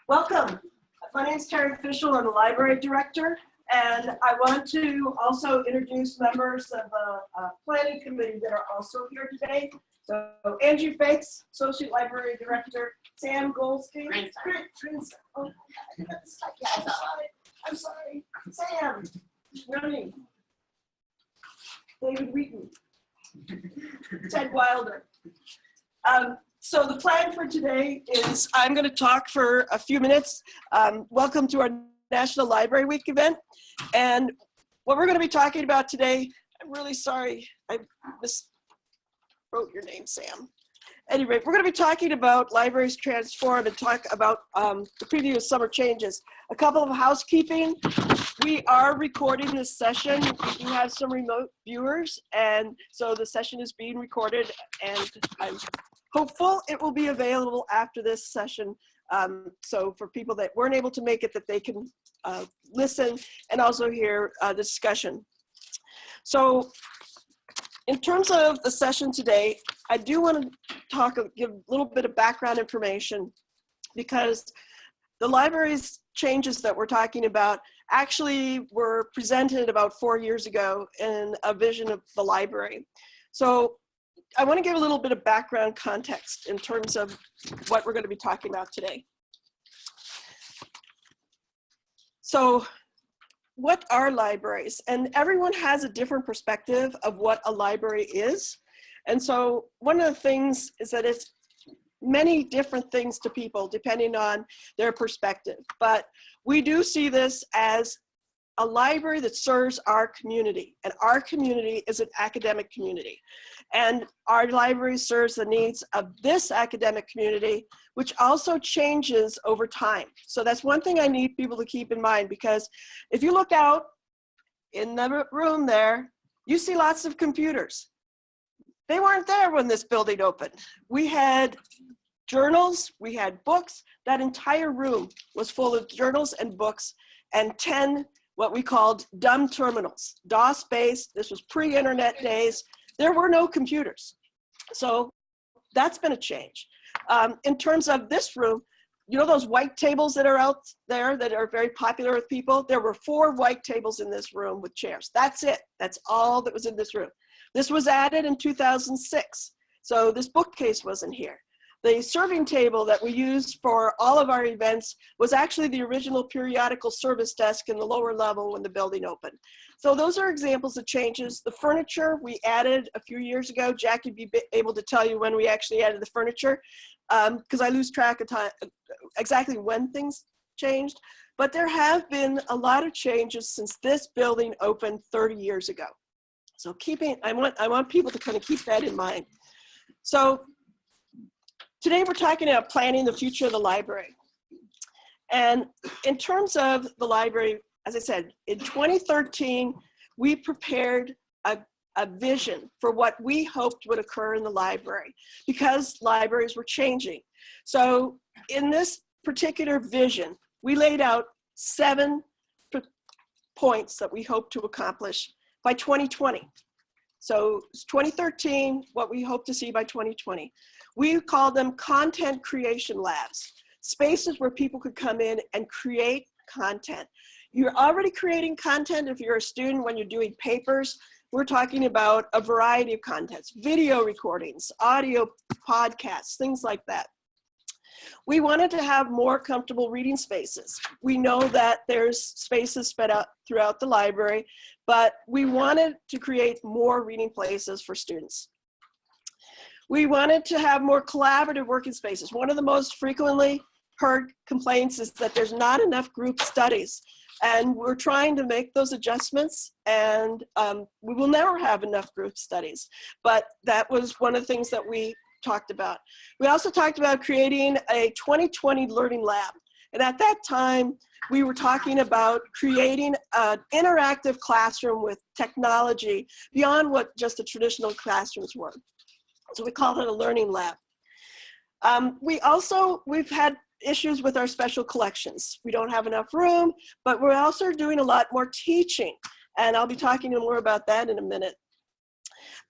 Welcome. My name is Terri Fishel. I'm the Library Director, and I want to also introduce members of the Planning Committee that are also here today. So Andrew Fakes, Associate Library Director, Sam Goldstein. Oh, I'm sorry. Sam. Running. David Wheaton. Ted Wilder. So the plan for today is I'm going to talk for a few minutes. Welcome to our National Library Week event. And what we're going to be talking about today, I'm really sorry, I miswrote your name, Sam. Anyway, we're going to be talking about Libraries Transform and talk about the previous summer changes. A couple of housekeeping. We are recording this session. We do have some remote viewers, and so the session is being recorded, and I'm hopeful it will be available after this session. So for people that weren't able to make it, that they can listen and also hear the discussion. So in terms of the session today, I do want to give a little bit of background information, because the library's changes that we're talking about actually were presented about 4 years ago in a vision of the library. So I want to give a little bit of background context in terms of what we're going to be talking about today. So what are libraries? And everyone has a different perspective of what a library is. And so one of the things is that it's many different things to people depending on their perspective. But we do see this as a library that serves our community, and our community is an academic community. And our library serves the needs of this academic community, which also changes over time. So that's one thing I need people to keep in mind, because if you look out in the room there, you see lots of computers. They weren't there when this building opened. We had journals, we had books. That entire room was full of journals and books, and 10 what we called dumb terminals, DOS-based. This was pre-internet days. There were no computers. So that's been a change. In terms of this room, you know those white tables that are out there that are very popular with people? There were 4 white tables in this room with chairs. That's it. That's all that was in this room. This was added in 2006. So this bookcase wasn't here. The serving table that we used for all of our events was actually the original periodical service desk in the lower level when the building opened. So those are examples of changes. The furniture we added a few years ago. Jackie would be able to tell you when we actually added the furniture, because I lose track of time, exactly when things changed. But there have been a lot of changes since this building opened 30 years ago. So I want people to kind of keep that in mind. So today we're talking about planning the future of the library. And in terms of the library, as I said, in 2013, we prepared a vision for what we hoped would occur in the library, because libraries were changing. So in this particular vision, we laid out 7 points that we hope to accomplish by 2020. So it's 2013, what we hope to see by 2020. We call them content creation labs, spaces where people could come in and create content. You're already creating content if you're a student when you're doing papers. We're talking about a variety of contents, video recordings, audio podcasts, things like that. We wanted to have more comfortable reading spaces. We know that there's spaces spread out throughout the library, but we wanted to create more reading places for students. We wanted to have more collaborative working spaces. One of the most frequently heard complaints is that there's not enough group studies, and we're trying to make those adjustments, and we will never have enough group studies, but that was one of the things that we talked about. We also talked about creating a 2020 learning lab. And at that time, we were talking about creating an interactive classroom with technology beyond what just the traditional classrooms were. So we called it a learning lab. We've had issues with our special collections. We don't have enough room, but we're also doing a lot more teaching. And I'll be talking more about that in a minute.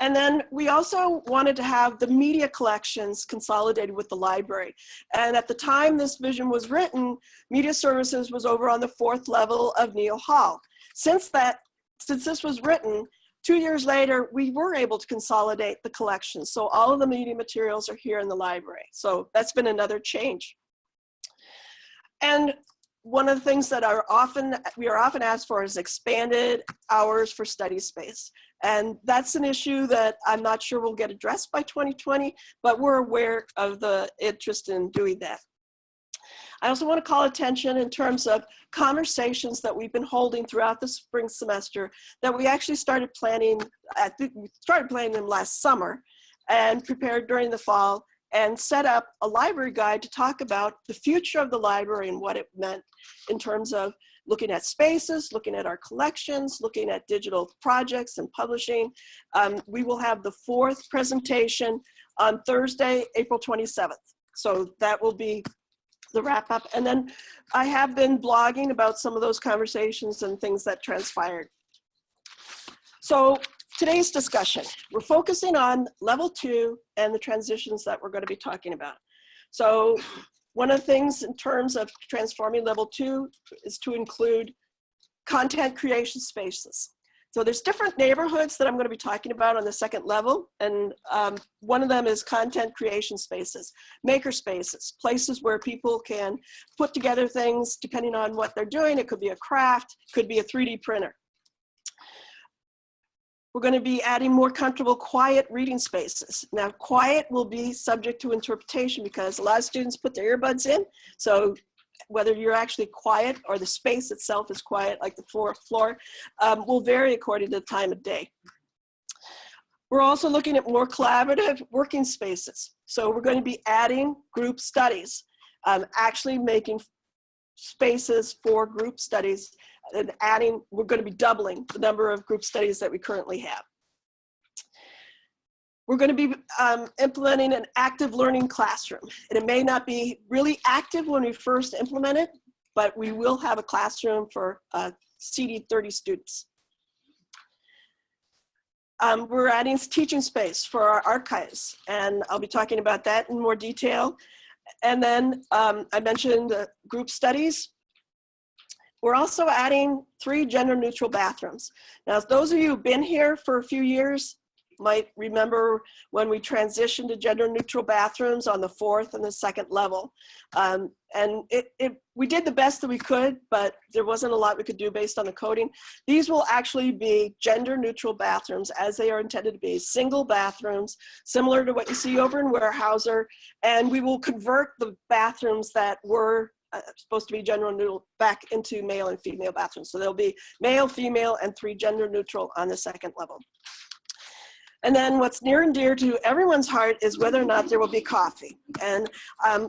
And then we also wanted to have the media collections consolidated with the library. And at the time this vision was written, Media Services was over on the 4th level of Neal Hall. Since this was written, 2 years later, we were able to consolidate the collections. So all of the media materials are here in the library. So that's been another change. And one of the things that we are often asked for is expanded hours for study space. And that's an issue that I'm not sure will get addressed by 2020, but we're aware of the interest in doing that. I also want to call attention in terms of conversations that we've been holding throughout the spring semester that we actually started planning. I think we started planning them last summer and prepared during the fall and set up a library guide to talk about the future of the library and what it meant in terms of looking at spaces, looking at our collections, looking at digital projects and publishing. We will have the 4th presentation on Thursday, April 27th. So that will be the wrap up. And then I have been blogging about some of those conversations and things that transpired. So today's discussion, we're focusing on level 2 and the transitions that we're going to be talking about. So one of the things in terms of transforming level 2 is to include content creation spaces. So there's different neighborhoods that I'm going to be talking about on the 2nd level. And one of them is content creation spaces, maker spaces, places where people can put together things depending on what they're doing. It could be a craft, could be a 3D printer. We're going to be adding more comfortable, quiet reading spaces. Now, quiet will be subject to interpretation because a lot of students put their earbuds in. So whether you're actually quiet or the space itself is quiet, like the floor, will vary according to the time of day. We're also looking at more collaborative working spaces. So we're going to be adding group studies, actually making spaces for group studies and we're going to be doubling the number of group studies that we currently have. We're going to be implementing an active learning classroom. And it may not be really active when we first implement it, but we will have a classroom for seating 30 students. We're adding teaching space for our archives, and I'll be talking about that in more detail. And then I mentioned group studies. We're also adding 3 gender-neutral bathrooms. Now, those of you who've been here for a few years might remember when we transitioned to gender-neutral bathrooms on the 4th and the 2nd level. And we did the best that we could, but there wasn't a lot we could do based on the coding. These will actually be gender-neutral bathrooms as they are intended to be, single bathrooms, similar to what you see over in Weyerhaeuser, and we will convert the bathrooms that were supposed to be gender neutral back into male and female bathrooms. So there'll be male, female, and 3 gender neutral on the 2nd level. And then what's near and dear to everyone's heart is whether or not there will be coffee. And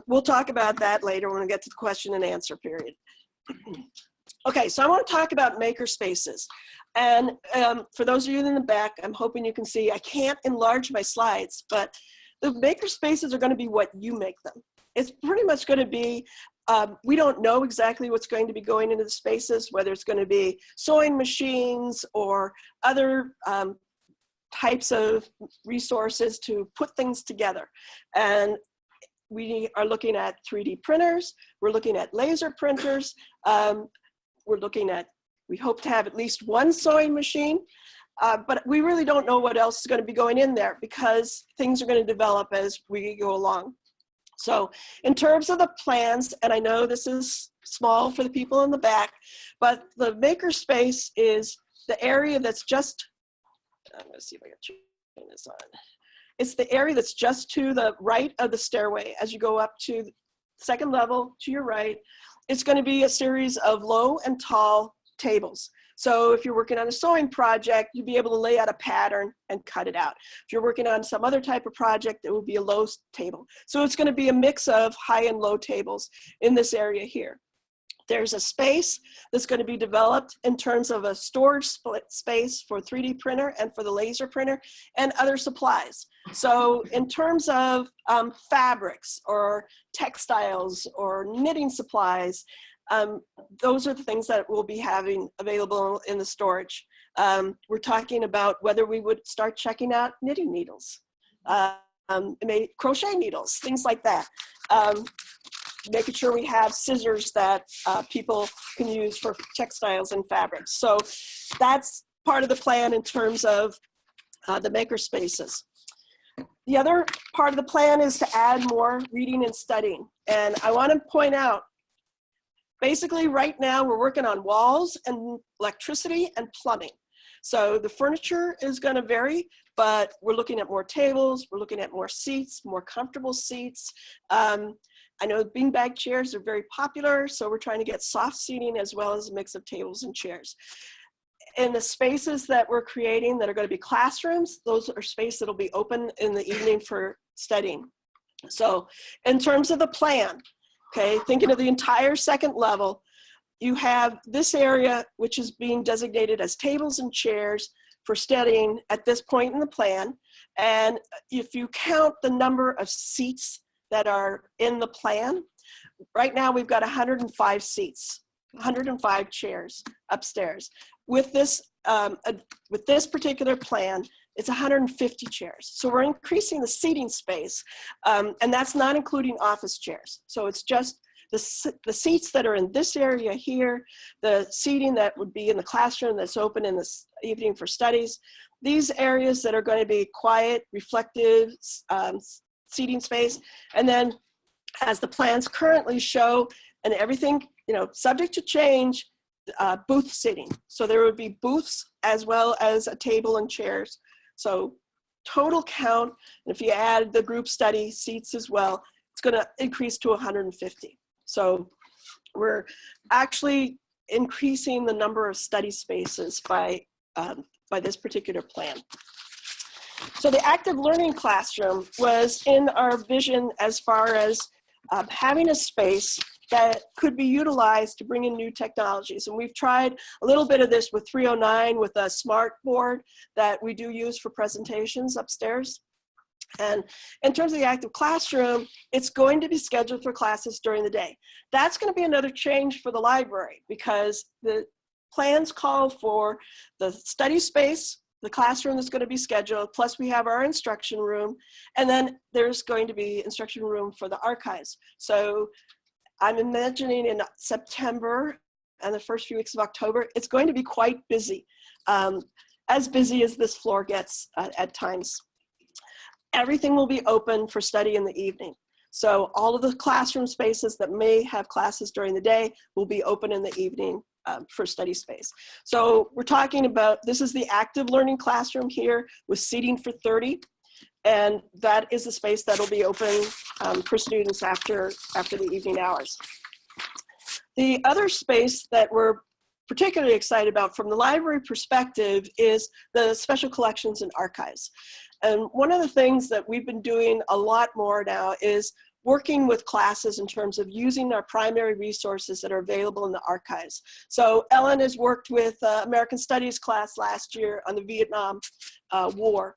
we'll talk about that later when we get to the question and answer period. Okay, so I want to talk about maker spaces. And for those of you in the back, I'm hoping you can see, I can't enlarge my slides, but the maker spaces are going to be what you make them. It's pretty much going to be, we don't know exactly what's going to be going into the spaces, whether it's going to be sewing machines or other types of resources to put things together. And we are looking at 3D printers, we're looking at laser printers, we're looking at, we hope to have at least 1 sewing machine, but we really don't know what else is going to be going in there because things are going to develop as we go along. So in terms of the plans, and I know this is small for the people in the back, but the maker space is the area that's just, I'm going to see if I can turn this on. It's the area that's just to the right of the stairway. As you go up to the 2nd level to your right, it's going to be a series of low and tall tables. So if you're working on a sewing project, you'll be able to lay out a pattern and cut it out. If you're working on some other type of project, it will be a low table. So it's going to be a mix of high and low tables in this area here. There's a space that's going to be developed in terms of a storage space for 3D printer and for the laser printer and other supplies. So in terms of fabrics or textiles or knitting supplies, those are the things that we'll be having available in the storage. We're talking about whether we would start checking out knitting needles, maybe crochet needles, things like that. Making sure we have scissors that people can use for textiles and fabrics. So that's part of the plan in terms of the maker spaces. The other part of the plan is to add more reading and studying. And I want to point out, basically right now we're working on walls and electricity and plumbing. So the furniture is going to vary, but we're looking at more tables, we're looking at more seats, more comfortable seats. I know beanbag chairs are very popular, so we're trying to get soft seating as well as a mix of tables and chairs. In the spaces that we're creating that are going to be classrooms, those are spaces that will be open in the evening for studying. So in terms of the plan, okay, thinking of the entire second level, you have this area which is being designated as tables and chairs for studying at this point in the plan. And if you count the number of seats that are in the plan, right now we've got 105 seats, 105 chairs upstairs. With this particular plan, it's 150 chairs. So we're increasing the seating space, and that's not including office chairs. So it's just the seats that are in this area here, the seating that would be in the classroom that's open in the evening for studies, these areas that are going to be quiet, reflective seating space, and then as the plans currently show, and everything, you know, subject to change, booth sitting. So there would be booths as well as a table and chairs. So total count, and if you add the group study seats as well, it's going to increase to 150. So we're actually increasing the number of study spaces by this particular plan. So the active learning classroom was in our vision as far as having a space that could be utilized to bring in new technologies. And we've tried a little bit of this with 309 with a smart board that we do use for presentations upstairs. And in terms of the active classroom, it's going to be scheduled for classes during the day. That's going to be another change for the library because the plans call for the study space, the classroom that's going to be scheduled, plus we have our instruction room, and then there's going to be instruction room for the archives. So I'm imagining in September and the first few weeks of October, it's going to be quite busy, as busy as this floor gets at times. Everything will be open for study in the evening. So all of the classroom spaces that may have classes during the day will be open in the evening for study space. So we're talking about, this is the active learning classroom here with seating for 30. And that is the space that will be open for students after the evening hours. The other space that we're particularly excited about from the library perspective is the special collections and archives. And one of the things that we've been doing a lot more now is working with classes in terms of using our primary resources that are available in the archives. So Ellen has worked with American Studies class last year on the Vietnam War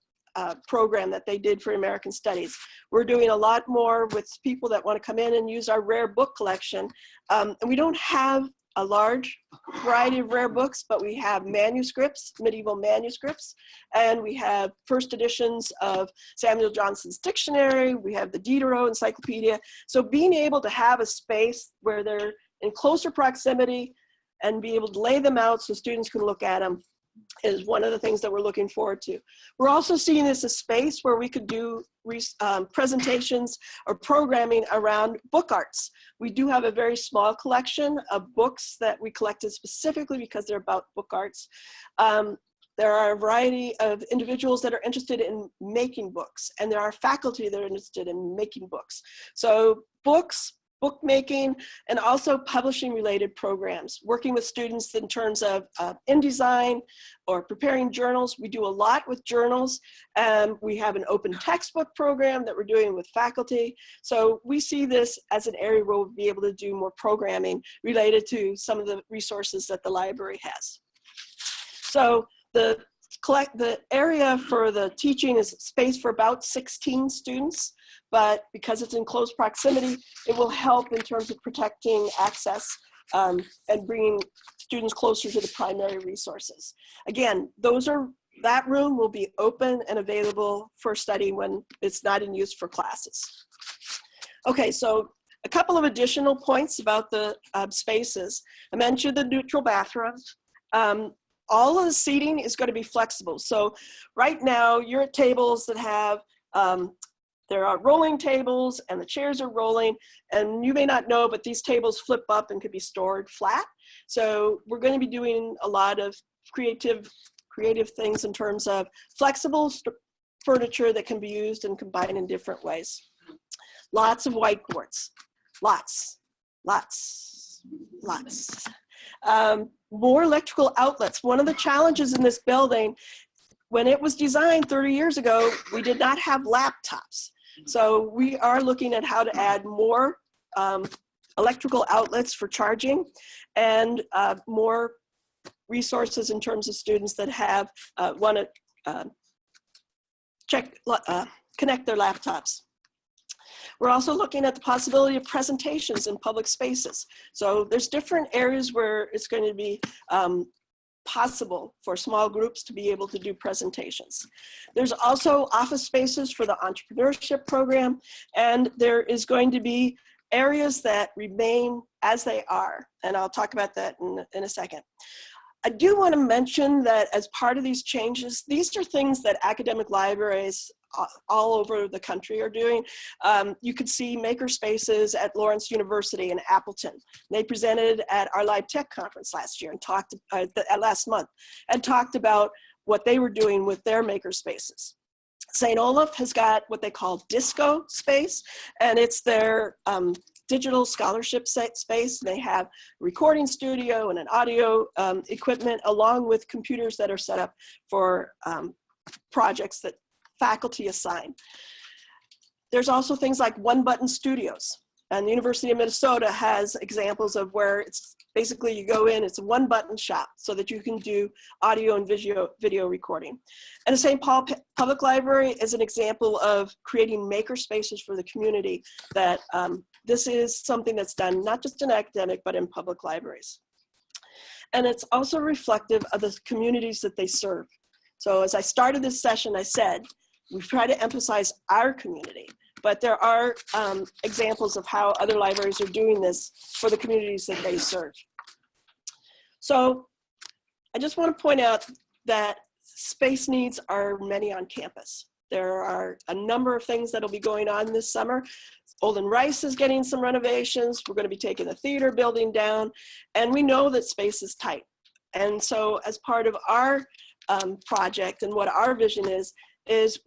program that they did for American Studies. We're doing a lot more with people that want to come in and use our rare book collection. And we don't have a large variety of rare books, but we have manuscripts, medieval manuscripts, and we have first editions of Samuel Johnson's dictionary, we have the Diderot encyclopedia. So being able to have a space where they're in closer proximity and be able to lay them out so students can look at them is one of the things that we're looking forward to. We're also seeing this as a space where we could do presentations or programming around book arts. We do have a very small collection of books that we collected specifically because they're about book arts. There are a variety of individuals that are interested in making books, and there are faculty that are interested in making books. So books, bookmaking, and also publishing related programs, working with students in terms of InDesign or preparing journals. We do a lot with journals. We have an open textbook program that we're doing with faculty. So we see this as an area where we'll be able to do more programming related to some of the resources that the library has. So the area for the teaching is space for about 16 students, but because it's in close proximity, it will help in terms of protecting access and bringing students closer to the primary resources. Again, that room will be open and available for study when it's not in use for classes. Okay, so a couple of additional points about the spaces. I mentioned the neutral bathrooms. All of the seating is going to be flexible. So right now you're at tables that have, there are rolling tables and the chairs are rolling, and you may not know, but these tables flip up and could be stored flat. So we're going to be doing a lot of creative things in terms of flexible furniture that can be used and combined in different ways. Lots of whiteboards, lots. More electrical outlets. One of the challenges in this building, when it was designed 30 years ago, we did not have laptops. So we are looking at how to add more electrical outlets for charging and more resources in terms of students that have want to connect their laptops. We're also looking at the possibility of presentations in public spaces. So there's different areas where it's going to be possible for small groups to be able to do presentations. There's also office spaces for the entrepreneurship program, and there is going to be areas that remain as they are, and I'll talk about that in a second. I do want to mention that as part of these changes, these are things that academic libraries all over the country are doing. You could see maker spaces at Lawrence University in Appleton. They presented at our Live Tech conference last year and talked, last month, and talked about what they were doing with their maker spaces. St. Olaf has got what they call Disco Space, and it's their digital scholarship space. They have a recording studio and an audio equipment, along with computers that are set up for projects that faculty assign. There's also things like one-button studios, and the University of Minnesota has examples of where it's basically you go in, it's a one-button shop so that you can do audio and video recording. And the St. Paul Public Library is an example of creating maker spaces for the community that this is something that's done not just in academic, but in public libraries. And it's also reflective of the communities that they serve. So as I started this session, I said, we try to emphasize our community, but there are examples of how other libraries are doing this for the communities that they serve. So I just want to point out that space needs are many on campus. There are a number of things that will be going on this summer. Olin Rice is getting some renovations. We're going to be taking the theater building down, and we know that space is tight. And so as part of our project and what our vision is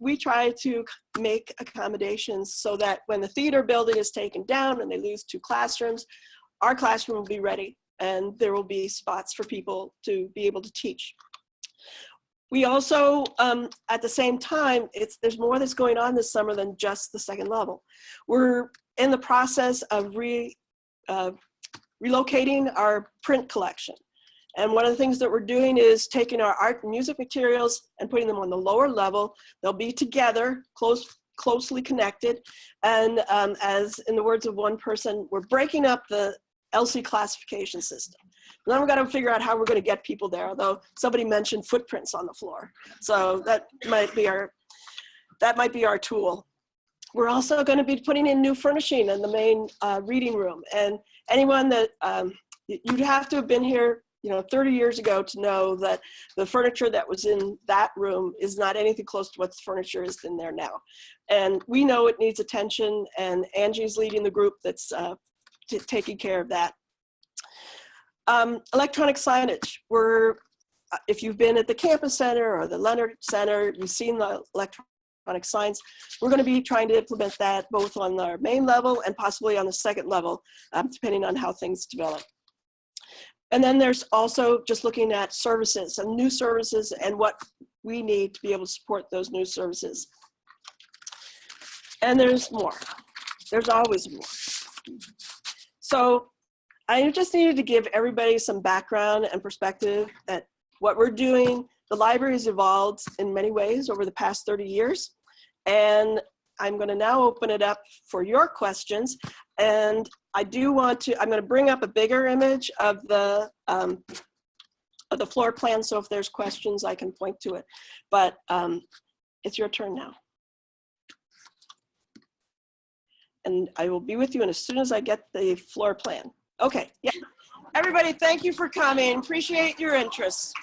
we try to make accommodations so that when the theater building is taken down and they lose 2 classrooms, our classroom will be ready and there will be spots for people to be able to teach. We also, at the same time, there's more that's going on this summer than just the second level. We're in the process of relocating our print collection. And one of the things that we're doing is taking our art and music materials and putting them on the lower level. They'll be together, closely connected. And as in the words of one person, we're breaking up the LC classification system. Then we've got to figure out how we're going to get people there, although somebody mentioned footprints on the floor. So that might be our tool. We're also going to be putting in new furnishing in the main reading room. And anyone that, you'd have to have been here 30 years ago to know that the furniture that was in that room is not anything close to what the furniture is in there now. And we know it needs attention, and Angie's leading the group that's taking care of that. Electronic signage. If you've been at the Campus Center or the Leonard Center, you've seen the electronic signs. We're going to be trying to implement that both on our main level and possibly on the second level, depending on how things develop. And then there's also just looking at services and new services and what we need to be able to support those new services. And there's more. There's always more. So I just needed to give everybody some background and perspective at what we're doing. The library has evolved in many ways over the past 30 years. And I'm going to now open it up for your questions. And I do want to, I'm going to bring up a bigger image of the the floor plan, so if there's questions, I can point to it. But it's your turn now. And I will be with you as soon as I get the floor plan. Okay, yeah. Everybody, thank you for coming. Appreciate your interest.